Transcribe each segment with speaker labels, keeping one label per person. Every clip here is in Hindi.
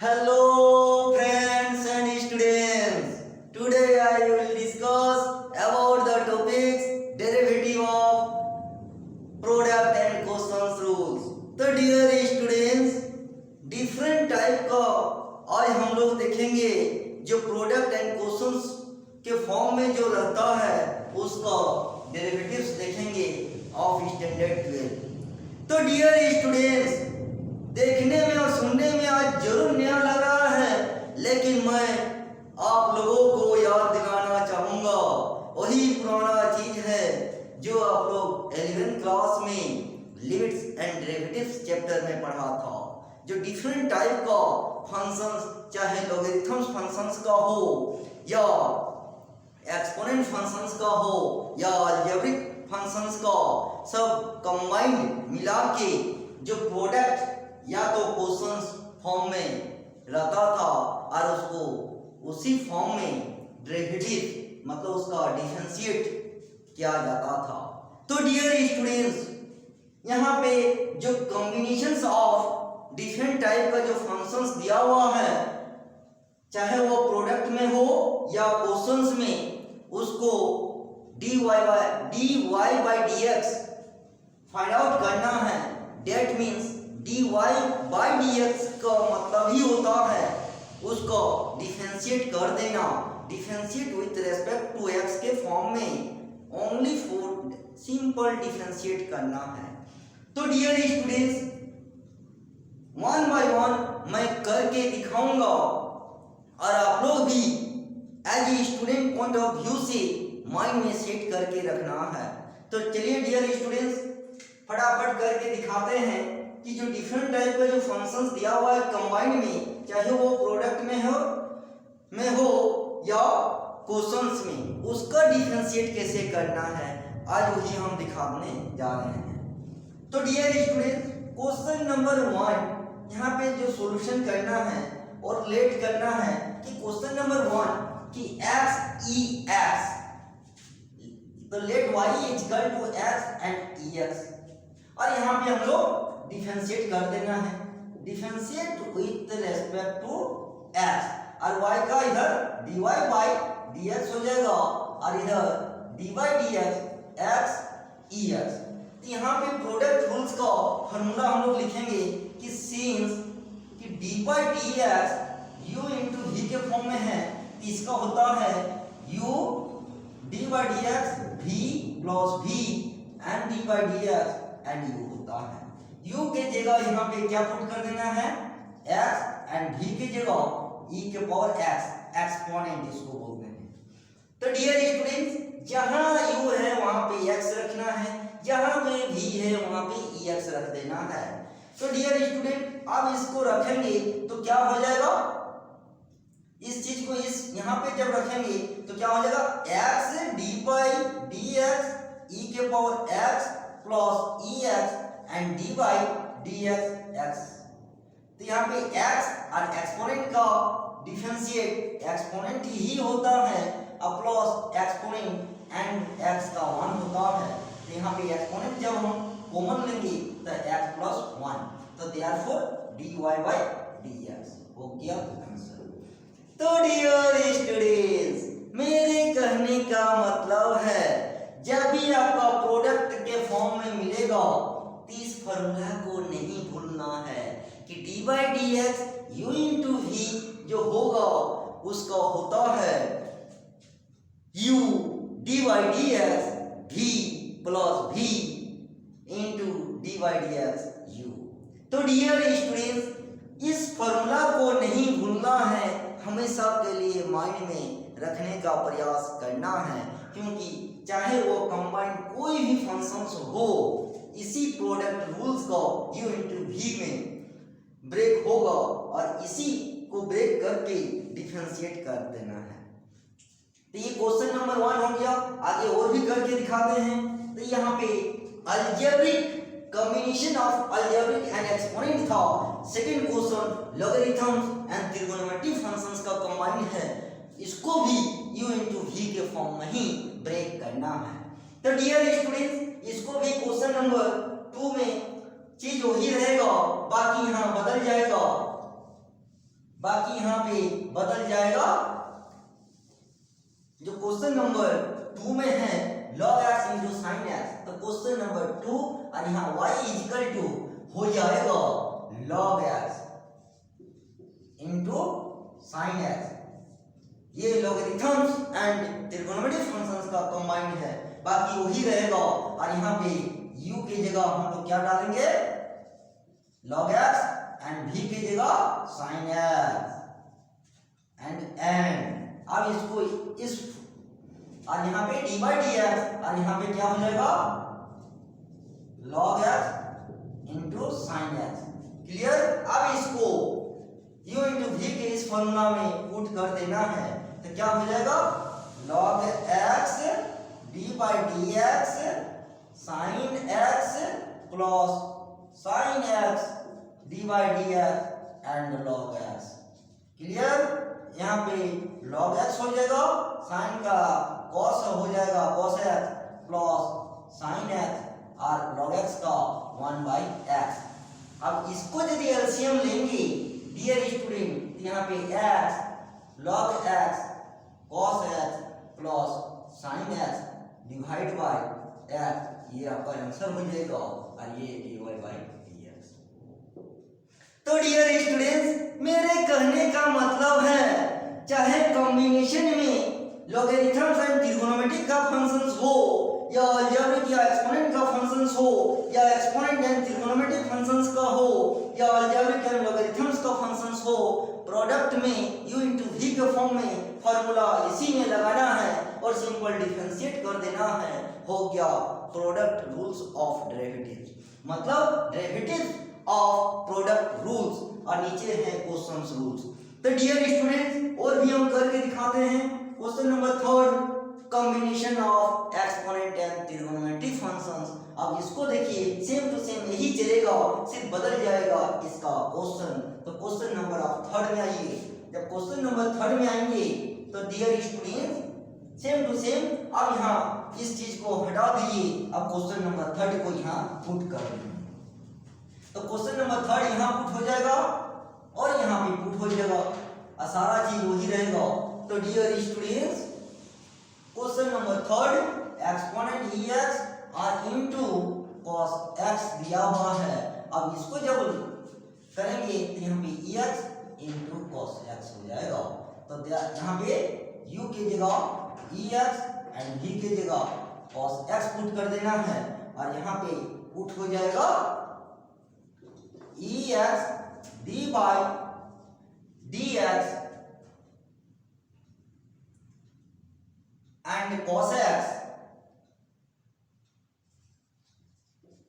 Speaker 1: Hello friends and students. Today I will discuss about the topics derivative of product and questions rules. तो dear students, different type का आज हम लोग देखेंगे जो प्रोडक्ट एंड क्वेश्चंस के फॉर्म में जो रहता है उसका डेरिवेटिव्स देखेंगे ऑफ स्टैंडर्ड 12। तो डियर स्टूडेंट्स, देखने में और सुनने में आज जरूर नया लग रहा है, लेकिन मैं आप लोगों को याद दिलाना चाहूँगा वही पुराना चीज़ है जो आप लोग 11th क्लास में लिमिट्स एंड डेरिवेटिव्स चैप्टर में पढ़ा था। जो डिफरेंट टाइप का फंक्शंस, चाहे लॉगरिथम्स फंक्शंस का हो या एक्सपोनेंट फंक्शंस का हो या अलजेब्रिक फंक्शंस का, सब कंबाइंड मिला के जो प्रोडक्ट या तो क्वेश्चंस फॉर्म में रहता था और उसको उसी फॉर्म में डेरिवेटिव मतलब उसका डिफरेंशिएट किया जाता था। तो डियर स्टूडेंट्स, यहाँ पे जो कॉम्बिनेशंस ऑफ डिफरेंट टाइप का जो फंक्शंस दिया हुआ है, चाहे वो प्रोडक्ट में हो या क्वेश्चंस में, उसको dy by dx find out करना है। That means dy by dx का मतलब ही होता है उसको डिफरेंशिएट कर देना, differentiate with respect to x के फॉर्म में, ओनली फॉर सिंपल डिफरेंशिएट करना है। तो dear students, one by one मैं करके दिखाऊंगा और आप लोग भी as a student point of view से माइंड में सेट करके रखना है। तो चलिए डियर स्टूडेंट्स, फटाफट करके दिखाते हैं कि जो डिफरेंट टाइप का जो फंक्शंस दिया हुआ है कंबाइंड में, चाहे वो प्रोडक्ट में हो या क्वेश्चंस में, उसका डिफरेंशिएट कैसे करना है आज वही हम दिखाने जा रहे हैं। तो डियर स्टूडेंट्स, क्वेश्चन नंबर 1 यहाँ पे जो सॉल्यूशन करना है और रिलेट करना है कि क्वेश्चन नंबर 1 कि x e x, तो let y is equal to x and ex, और यहाँ पे हम लोग डिफरेंशिएट कर देना है, differentiate with respect to x, और y का इधर dy बाय dx हो जाएगा और इधर dy dx x ex। तो यहाँ पे प्रोडक्ट रूल्स का फॉर्मूला हम लोग लिखेंगे कि सिंस कि dy dx u into v के फॉर्म में है, तो इसका होता है u dy dx v plus v and dy dx and u होता है। u के जगह यहाँ पे क्या पुट कर देना है x एंड v के जगह e के पावर x, एक्सपोनेंट इसको बोलते हैं। तो डियर स्टूडेंट्स, जहाँ u है वहाँ पे x रखना है, जहाँ पे v है वहाँ पे ex रख देना है। तो डियर स्टूडेंट, अब इसको रखेंगे तो क्या हो जाएगा, इस चीज को इस यहाँ पे जब रखेंगे तो क्या हो जाएगा x dy dx e के power x plus ex and dy dx x। तो यहाँ पे x और एक्सपोनेंट का डिफरेंशिएट एक्सपोनेंट ही होता है और प्लस एक्सपोनेंट एंड x का 1 होता है। तो यहाँ पे एक्सपोनेंट जब हम कॉमन लेंगे तो x प्लस 1, तो देयरफॉर dy by dx हो गया आंसर। तो डियर स्टूडेंट्स, मेरे कहने का मतलब है जब भी आपका प्रोडक्ट के फॉर्म में मिलेगा तो इस फॉर्मूला को नहीं भूलना है कि dy by dx u into v जो होगा उसका होता है u dy dx v plus v into dy dx u। तो डियर स्टूडेंट्स, इस फॉर्मूला को नहीं भूलना है, हमेशा के लिए माइंड में रखने का प्रयास करना है, क्योंकि चाहे वो कंबाइंड कोई भी फंक्शंस हो, इसी प्रोडक्ट रूल्स का u into v में ब्रेक होगा और इसी को ब्रेक करके डिफरेंशिएट कर देना है। तो ये क्वेश्चन नंबर 1 हो गया। आगे और भी करके दिखाते हैं। तो यहाँ पे algebraic combination of algebraic and exponent था। Second question logarithms and trigonometric functions का कंबाइन है, इसको भी u into v के फॉर्म में ही ब्रेक करना है। तो डियर स्टूडेंट्स, इसको भी क्वेश्चन नंबर 2 में चीज वही रहेगा, बाकी यहाँ बदल जाएगा। बाकी यहाँ पे बदल जाएगा, जो क्वेश्चन नंबर 2 में है log x into sine x, तो क्वेश्चन नंबर 2 और यहाँ y इक्वल टू हो जाएगा log x into sine x। ये लॉगरिथम्स एंड ट्रिग्नोमेट्रिक फंक्शंस का कंबाइंड है, बाकी वही रहेगा। और यहाँ पे u की जगह हम लोग क्या डालेंगे, log x एंड v की जगह sin x एंड अब इसको इस और यहाँ पे dy dx और यहाँ पे क्या हो जाएगा log x into sine x। Clear. अब इसको u इंटू v के इस फॉर्मूला में पुट कर देना है, तो क्या हो जाएगा log x dy dx sin x plus sin x dy dx and log x। Clear. यहाँ पे log x हो जाएगा, sin का cos हो जाएगा cos x plus sin x और log x का 1/x। अब इसको यदि एलसीएम लेंगे डियर स्टूडेंट, यहाँ पे x log x cos x plus sin x divide by x, ये आपका आंसर हो जाएगा और ये dy/dx। तो डियर स्टूडेंट्स, मेरे कहने का मतलब है चाहे कॉम्बिनेशन में लॉगरिथम्स एंड ट्रिग्नोमेट्रिक का फंक्शंस हो या अलजेब्रिक या एक्सपोनेंट का फंक्शंस हो या एक्सपोनेंट एंड ट्रिग्नोमेट्रिक फंक्शंस का हो या अलजेब्रिक एंड लॉगरिथम्स का फंक्शंस हो, प्रोडक्ट में u इंटू v के फॉर्म में फॉर्मूला इसी में लगाना है और सिंपल डिफरेंशिएट कर देना है। हो गया प्रोडक्ट रूल्स ऑफ डेरिवेटिव्स, मतलब डेरिवेटिव्स ऑफ प्रोडक्ट रूल्स, और नीचे है क्वेश्चंस रूल्स। तो डियर स्टूडेंट्स, और भी हम करके दिखाते हैं। Question number 3, combination of exponent and trigonometric functions. अब इसको देखिए, सेम टू सेम यही चलेगा, सिर्फ बदल जाएगा इसका क्वेश्चन। तो क्वेश्चन नंबर आप 3 में आइए। जब क्वेश्चन नंबर 3 में आएंगे तो dear students same to same, अब यहाँ इस चीज को हटा दीजिए, अब क्वेश्चन नंबर 3 को यहाँ पुट कर दीजिए। तो क्वेश्चन नंबर 3 यहाँ पुट हो जाएगा और यहाँ भी पुट हो जाएगा, और सारा चीज वही रहेगा। तो dear students, question number 3 exponent ex और इनटू cos x दिया हुआ है। अब इसको जब करेंगे तो यहाँ पे ex इनटू cos x हो जाएगा। तो यहाँ पे u की जगह ex एंड v की जगह cos x पुट कर देना है, और यहाँ पे पुट हो जाएगा ex dy dx and cos x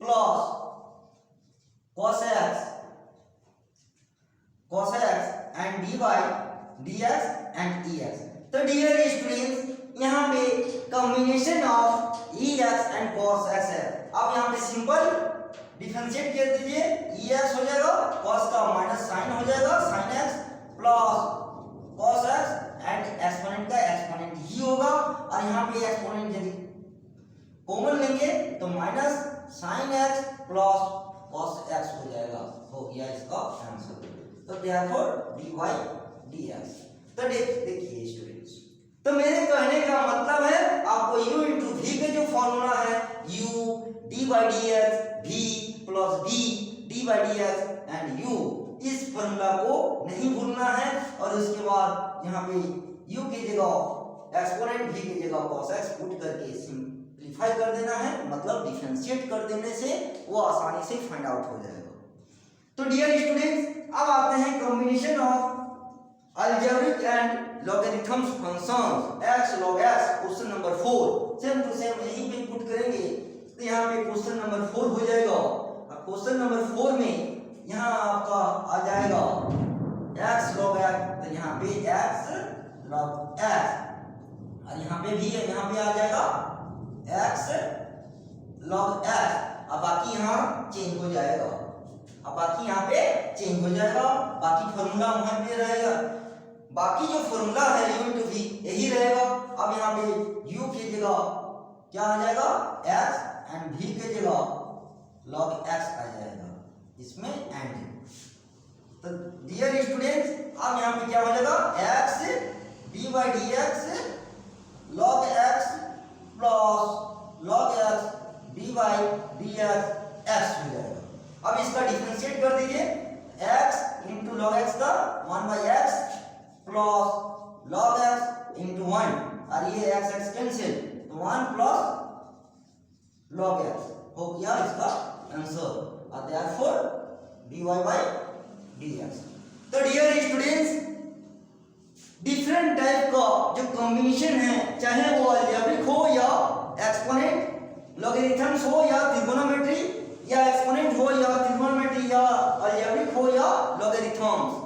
Speaker 1: plus cos x and dy dx and ex। तो डियर स्टूडेंट्स, यहाँ पे combination of ex and cos x है। अब यहाँ पे सिंपल डिफरेंशिएट कर दीजिए, ex हो जाएगा, cos का माइनस साइन हो जाएगा sin x plus cos x and exponent का एक्सपोनेंट ही होगा, और यहाँ पे एक्सपोनेंट यदि कॉमन लेंगे तो minus sin x plus cos x हो जाएगा। हो गया इसका आंसर। तो देयरफॉर dy dx। तो देखिए स्टूडेंट्स, तो मेरे कहने का मतलब है आपको u इंटू v के जो फॉर्मूला है u dy dx v plus v dy dx and u, इस फॉर्मूला को नहीं भूलना है। और उसके बाद यहाँ पे u की जगह एक्सपोनेंट v की जगह cos x पुट करके सिंपलीफाई कर देना है, मतलब डिफरेंशिएट कर देने से वो आसानी से फाइंड आउट हो जाएगा। तो डियर स्टूडेंट्स, अब आते हैं combination of algebraic and logarithms functions x log x, question number 4। Same to same यहीं पे पुट करेंगे, तो यहाँ पे क्वेश्चन नंबर 4 हो जाएगा। अब क्वेश्चन नंबर 4 में यहाँ आपका आ जाएगा x log x, तो यहाँ पे x log x, और यहाँ पे भी है, यहाँ पे आ जाएगा x log x। अब बाकी यहाँ चेंज हो जाएगा, अब बाकी यहाँ पे चेंज हो जाएगा, बाकी फॉर्मूला वहां पे रहेगा, बाकी जो फॉर्मूला है u इंटू v यही रहेगा। अब यहाँ पे u की जगह क्या आ जाएगा x एंड v की जगह log x आ जाएगा, इसमें एंड। तो डियर स्टूडेंट्स, अब यहाँ D by D x log x plus log x D by D x x हो जाएगा। अब इसका डिफरेंशिएट कर दीजिए, x इंटू लॉग एक्स का 1 by x plus log x into 1 और ये x x कैंसिल तो 1 प्लस लॉग एक्स हो गया इसका आंसर और देयरफॉर dy बाई dx। तो डियर स्टूडेंट्स, डिफरेंट टाइप का जो कॉम्बिनेशन है, चाहे वो अलजेब्रिक हो या एक्सपोनेंट लॉगरिथम्स हो या ट्रिगोनोमेट्री या एक्सपोनेंट हो या ट्रिगोनोमेट्री या अलजेब्रिक हो या लॉगरिथम्स,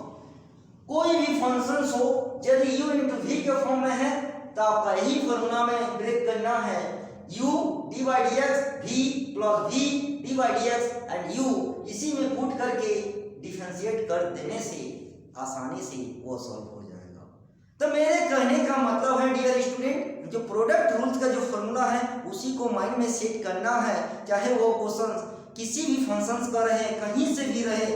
Speaker 1: कोई भी फंक्शंस हो यदि u into v के फॉर्म में है तो आपका यही फॉर्मूला में ब्रेक करना है, u dy dx v plus v dy dx and u इसी में पुट करके डिफरेंशिएट कर देने से आसानी से वो सॉल्व हो जाएगा। तो मेरे कहने का मतलब है डियर स्टूडेंट, जो प्रोडक्ट रूल्स का जो फॉर्मूला है उसी को माइंड में सेट करना है, चाहे वो क्वेश्चन किसी भी फंक्शंस का रहे, कहीं से भी रहे,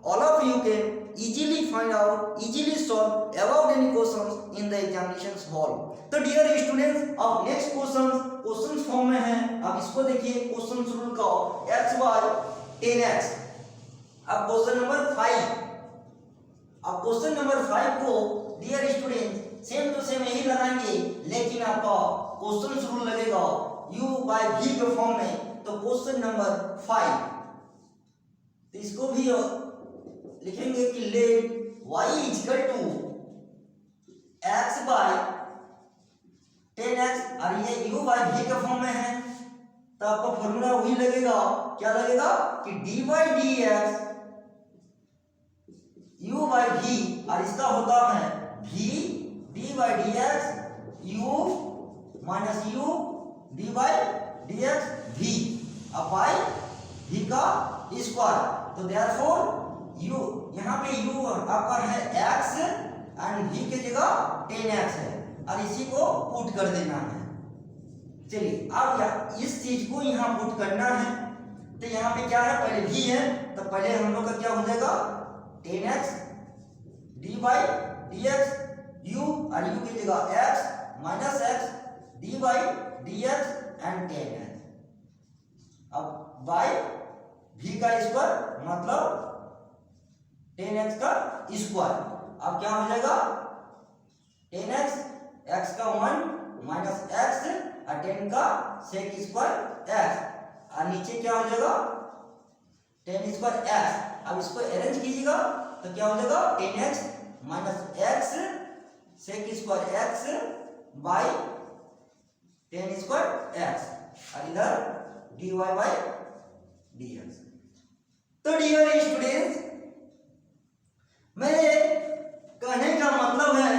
Speaker 1: all of you can easily find out, easily solve about any questions in the examinations hall। तो डियर स्टूडेंट्स, अब नेक्स्ट क्वेश्चंस फॉर्म में है। अब इसको देखिए, क्वेश्चंस रूल का x बाय 10x। अब क्वेश्चन नंबर 5, अब क्वेश्चन नंबर 5 को dear student same to same यही लगाएंगे, लेकिन आपका क्वेश्चन रूल लगेगा u बाय v के फॉर्म में। तो क्वेश्चन नंबर 5, तो इसको भी लिखेंगे कि let y equal to x by 10x और ये u बाय v के फॉर्म में है, तो आपका फॉर्मूला वही लगेगा, क्या लगेगा कि dy dx u by v और इसका होता है v d by dx u minus u d by dx v अब बाय v का स्क्वायर। तो देयरफॉर u यहाँ पे u आपका है x एंड v की जगह 10x है और इसी को पुट कर देना है। चलिए अब इस चीज को यहाँ पुट करना है, तो यहाँ पे क्या है, पहले v है तो पहले हम लोग का क्या हो जाएगा 10x d by dx u और u की जगह x minus x d by dx and 10x। अब बाई v का स्क्वायर मतलब 10x का स्क्वायर। अब क्या हो जाएगा 10x x का 1 माइनस x और 10 का सेक स्क्वायर x और नीचे क्या हो जाएगा 10 स्क्वायर x। अब इसको अरेंज कीजिएगा तो क्या हो जाएगा 10x minus x sec square x by 10 square x और इधर dy बाई dx। तो डियर स्टूडेंट्स, मेरे कहने का मतलब है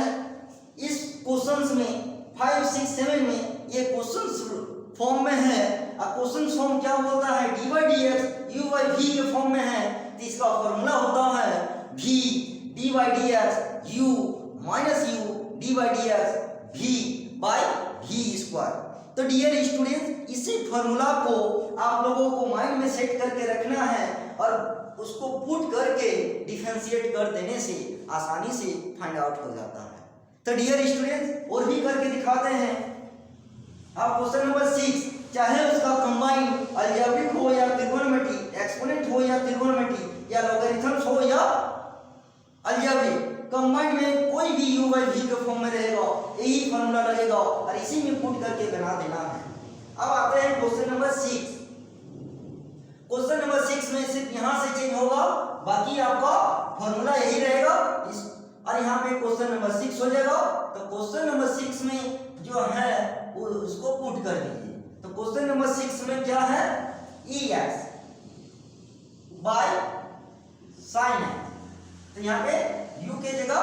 Speaker 1: इस क्वेश्चंस में 5, 6, 7 में ये क्वेश्चंस फॉर्म में है और क्वेश्चन फॉर्म क्या होता है dy dx u by v के फॉर्म में है, तो इसका फॉर्मूला होता है v d by dx u minus u d by dx v by v square. तो डियर स्टूडेंट्स, इसी फॉर्मूला को आप लोगों को माइंड में सेट करके रखना है और उसको पुट करके डिफरेंशिएट कर देने से आसानी से फाइंड आउट हो जाता है। तो डियर स्टूडेंट्स, और भी करके दिखाते हैं। अब क्वेश्चन नंबर 6, चाहे उसका कंबाइन अलजेब्रिक हो या ट्रिगोनोमेट्री, एक्सपोनेंट हो या ट्रिगोनोमेट्री या लॉगरिथम्स हो या अलजेब्रिक, कंबाइन में कोई भी u बाई v के फॉर्म में रहेगा, यही फॉर्मूला लगेगा और इसी में पुट करके बना देना है। अब आते हैं क्वेश्चन नंबर 6। क्वेश्चन नंबर 6 में सिर्फ यहाँ से चेंज होगा, बाकी आपका फॉर्मूला यही रहेगा और यहाँ पे क्वेश्चन नंबर 6 हो जाएगा। तो क्वेश्चन नंबर 6 में जो है वो उसको पुट कर दीजिए। तो क्वेश्चन नंबर 6 में क्या है ex बाय sin x, तो यहाँ पे u के जगह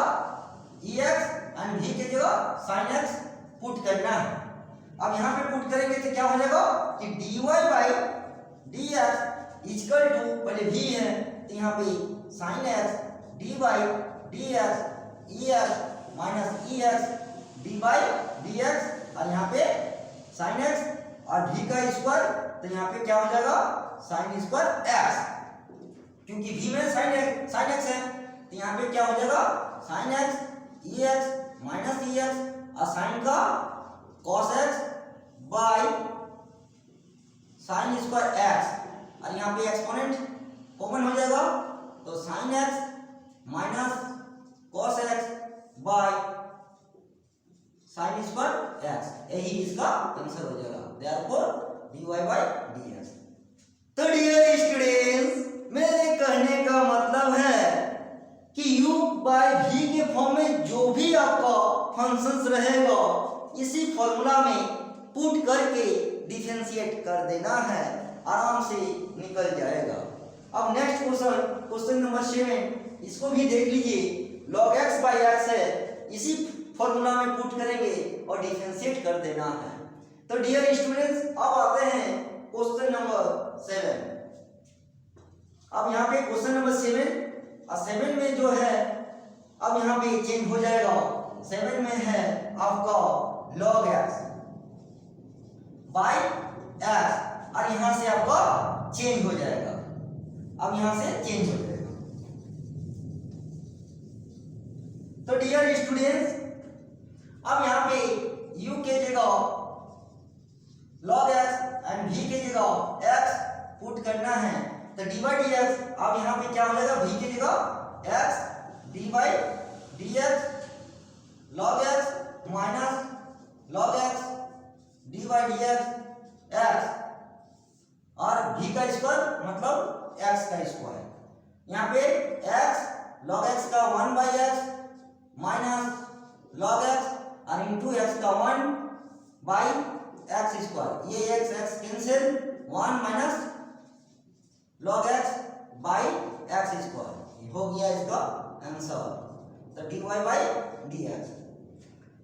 Speaker 1: ex एंड v के जगह sin x पुट करना है। अब यहाँ पे पुट करेंगे तो क्या हो जाएगा कि dy by dx equal to, पहले v है तो यहाँ पे sin x d by dx ex minus ex d by dx और यहाँ पे sin x और v का स्क्वायर, तो यहाँ पे क्या हो जाएगा sin स्क्वायर x, क्योंकि v में sin x है तो यहाँ पे क्या हो जाएगा sin x ex माइनस ई एक्स और साइन का cos x by sine square x, और यहाँ पे एक्सपोनेंट कॉमन हो जाएगा तो sine x minus cos x by sine square x, यही इसका आंसर हो जाएगा। Therefore dy by dx। तो डियर स्टूडेंट्स, मेरे कहने का मतलब है कि u बाय v के फॉर्म में जो भी आपका फंक्शंस रहेगा इसी फॉर्मूला में पुट करके डिफरेंशिएट कर देना है, आराम से निकल जाएगा। अब नेक्स्ट क्वेश्चन नंबर 7, इसको भी देख लीजिए। log x बाय x है, इसी फॉर्मूला में पुट करेंगे और डिफरेंशिएट कर देना है। तो डियर स्टूडेंट्स, अब आते हैं क्वेश्चन नंबर 7। अब यहाँ पे क्वेश्चन नंबर 7 और 7 में जो है अब यहाँ पे चेंज हो जाएगा। 7 में है आपका log x बाय x, और यहाँ से आपका चेंज हो जाएगा। अब यहाँ से चेंज हो जाएगा। तो डियर स्टूडेंट्स, अब यहाँ पे u के जगह log x एंड v के जगह x पुट करना है, तो dy dx अब यहाँ पे क्या हो जाएगा, v के जगह x dy dx log x minus log x dy dx x, और v का स्क्वायर मतलब x का स्क्वायर। यहाँ पे x log x का 1 by x minus log x और इंटू x का 1 बाई एक्स स्क्वायर, ये x x cancel, 1 minus log x by x square हो गया इसका आंसर। तो dy बाई dx।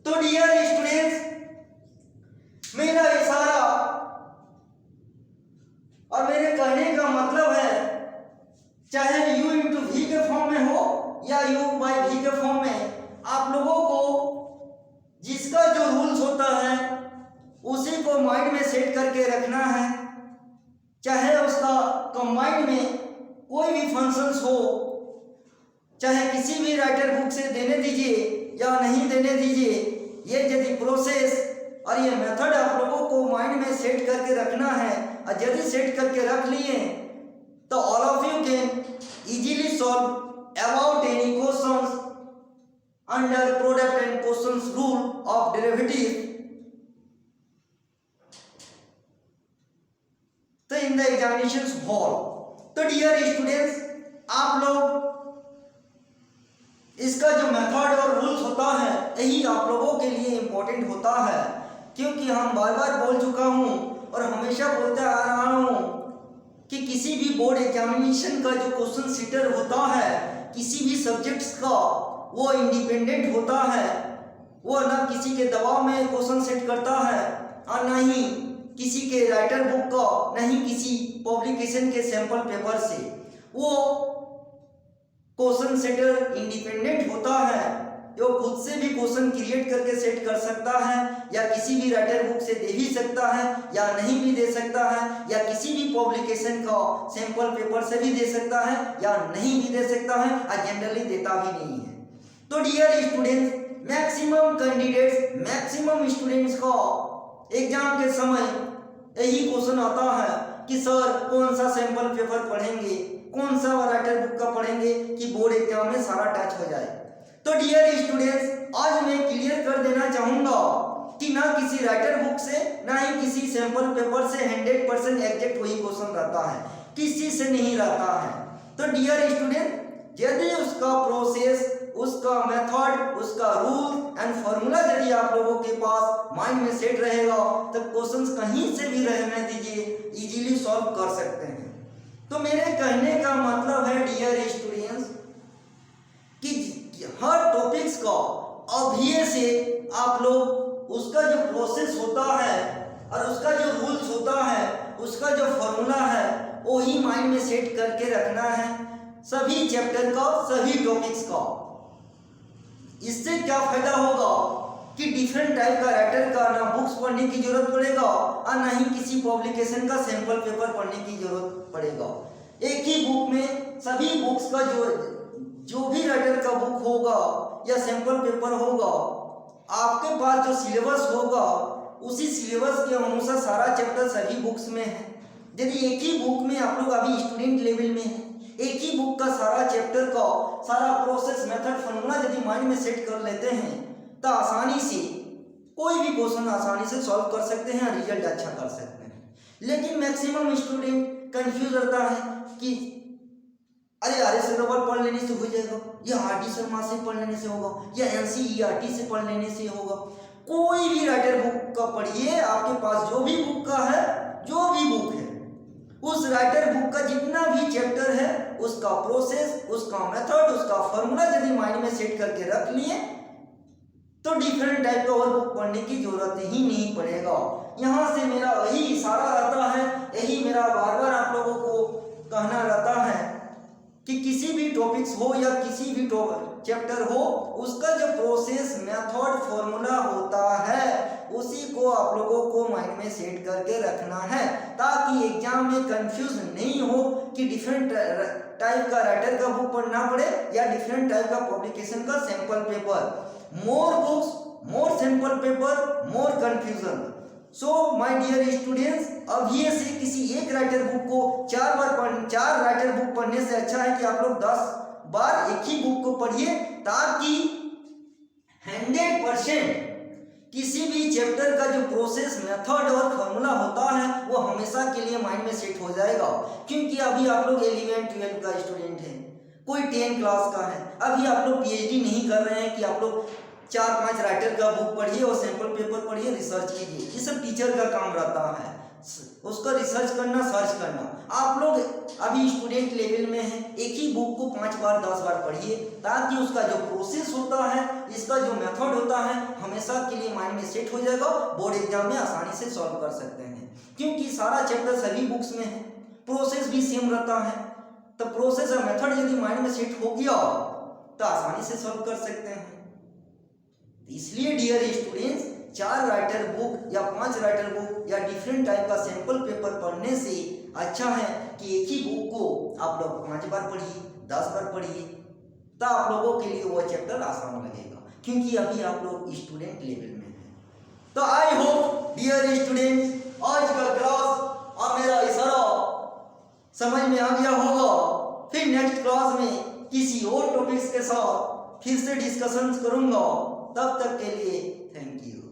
Speaker 1: तो डियर स्टूडेंट्स, मेरा इशारा और मेरे कहने का मतलब है, चाहे u इंटू v के फॉर्म में हो या u बाई v के फॉर्म में, आप लोगों को जिसका जो रूल्स होता है उसी को माइंड में सेट करके रखना है। चाहे उसका कंबाइंड में कोई भी फंक्शंस हो, चाहे किसी भी राइटर बुक से देने दीजिए या नहीं देने दीजिए, ये यदि प्रोसेस और ये मेथड आप लोगों को माइंड में सेट करके रखना है, और यदि सेट करके रख लिए तो all of you can easily solve about any questions under product and questions rule of derivative तो इन द एग्जामिनेशन हॉल। तो डियर स्टूडेंट्स, आप लोग इसका जो मेथड और रूल्स होता है यही आप लोगों के लिए इंपॉर्टेंट होता है, क्योंकि हम बार बार बोल चुका हूं और हमेशा बोलते आ रहा हूं कि किसी भी बोर्ड एग्जामिनेशन का जो क्वेश्चन सीटर होता है किसी भी सब्जेक्ट्स का, वो इंडिपेंडेंट होता है। वो ना किसी के दबाव में क्वेश्चन सेट करता है और ना ही किसी के राइटर बुक का, नहीं किसी पब्लिकेशन के सैंपल पेपर से। वो क्वेश्चन सेटर इंडिपेंडेंट होता है, वो खुद से भी क्वेश्चन क्रिएट करके सेट कर सकता है, या किसी भी राइटर बुक से दे भी सकता है या नहीं भी दे सकता है, या किसी भी पब्लिकेशन का सैंपल पेपर से भी दे सकता है या नहीं भी दे सकता है, और जनरली देता भी नहीं है। तो dear students, maximum candidates, maximum students का एग्जाम के समय यही क्वेश्चन आता है कि सर कौन सा सैंपल पेपर पढ़ेंगे, कौन सा राइटर बुक का पढ़ेंगे कि बोर्ड एग्जाम में सारा टच हो जाए। तो डियर स्टूडेंट्स, आज मैं क्लियर कर देना चाहूंगा कि ना किसी राइटर बुक से ना ही किसी सैंपल पेपर से 100% एग्जैक्ट वही क्वेश्चन रहता है, किसी से नहीं रहता है। तो डियर स्टूडेंट, यदि उसका प्रोसेस, उसका मेथड, उसका रूल एंड फॉर्मूला यदि आप लोगों के पास माइंड में सेट रहेगा तो क्वेश्चंस कहीं से भी रहने दीजिए, इजीली सॉल्व कर सकते हैं। तो मेरे कहने का मतलब है डियर स्टूडेंट्स कि हर टॉपिक्स का अभी से आप लोग उसका जो प्रोसेस होता है और उसका जो रूल्स होता है, उसका जो फॉर्मूला है, वही माइंड में सेट करके रखना है, सभी चैप्टर का, सभी टॉपिक्स का। इससे क्या फायदा होगा कि डिफरेंट टाइप का राइटर का ना बुक्स पढ़ने की जरूरत पड़ेगा और ना ही किसी पब्लिकेशन का सैंपल पेपर पढ़ने की जरूरत पड़ेगा। एक ही बुक में सभी बुक्स का जो भी राइटर का बुक होगा या सैंपल पेपर होगा, आपके पास जो सिलेबस होगा उसी सिलेबस के अनुसार सारा चैप्टर सभी बुक्स में है। यदि एक ही बुक में आप लोग अभी स्टूडेंट लेवल में है, एक ही बुक का सारा चैप्टर का सारा प्रोसेस मेथड फॉर्मूला यदि माइंड में सेट कर लेते हैं तो आसानी से कोई भी क्वेश्चन आसानी से सॉल्व कर सकते हैं, रिजल्ट अच्छा कर सकते हैं। लेकिन मैक्सिमम स्टूडेंट कंफ्यूज रहता है कि अरे RS अग्रवाल पढ़ लेने से हो जाएगा, या RD शर्मा से पढ़ लेने से होगा, या NCERT से पढ़ लेने से होगा। कोई भी राइटर बुक का पढ़िए, आपके पास जो भी बुक का है, जो भी बुक है, उस राइटर बुक का जितना भी चैप्टर है उसका प्रोसेस, उसका मेथड, उसका फॉर्मूला यदि माइंड में सेट करके रख लिए तो डिफरेंट टाइप का और बुक पढ़ने की जरूरत ही नहीं पड़ेगा। यहाँ से मेरा वही इशारा रहता है, यही मेरा बार बार आप लोगों को कहना रहता है कि किसी भी टॉपिक्स हो या किसी भी चैप्टर हो, उसका जो प्रोसेस मेथड फॉर्मूला होता है उसी को आप लोगों को माइंड में सेट करके रखना है, ताकि एग्जाम में कंफ्यूज नहीं हो कि डिफरेंट टाइप का राइटर का बुक पढ़ना पड़े या डिफरेंट टाइप का पब्लिकेशन का sample paper. More books, more sample paper, more confusion. So my dear students, अभी से किसी एक राइटर बुक को चार राइटर बुक पढ़ने से अच्छा है कि आप लोग 10 बार एक ही बुक को पढ़िए, ताकि 100% किसी भी चैप्टर का जो प्रोसेस मेथड और फॉर्मूला होता है वो हमेशा के लिए माइंड में सेट हो जाएगा। क्योंकि अभी आप लोग 11-12 का स्टूडेंट है, कोई 10 क्लास का है, अभी आप लोग PhD नहीं कर रहे हैं कि आप लोग 4-5 राइटर का बुक पढ़िए और सैंपल पेपर पढ़िए, रिसर्च कीजिए। ये सब टीचर का काम रहता है, उसका रिसर्च करना, सर्च करना। आप लोग अभी स्टूडेंट लेवल में हैं, एक ही बुक को 5 बार 10 बार पढ़िए, ताकि उसका जो प्रोसेस होता है, इसका जो मेथड होता है, हमेशा के लिए माइंड में सेट हो जाएगा। बोर्ड एग्जाम में आसानी से सॉल्व कर सकते हैं, क्योंकि सारा चैप्टर सभी बुक्स में है, प्रोसेस भी सेम रहता है। तो प्रोसेस और मेथड यदि माइंड में सेट हो गया तो आसानी से सॉल्व कर सकते हैं। इसलिए डियर स्टूडेंट्स, 4 राइटर बुक या 5 राइटर बुक या डिफरेंट टाइप का सैंपल पेपर पढ़ने से अच्छा है कि एक ही बुक को आप लोग 5 बार पढ़िए, 10 बार पढ़िए, तो आप लोगों के लिए वो चैप्टर आसान लगेगा, क्योंकि अभी आप लोग स्टूडेंट लेवल में हैं। तो आई होप डियर स्टूडेंट्स, आज का क्लास और मेरा इशारा समझ में आ गया होगा। फिर नेक्स्ट क्लास में किसी और टॉपिक्स के साथ फिर से डिस्कशन करूंगा। तब तक के लिए थैंक यू।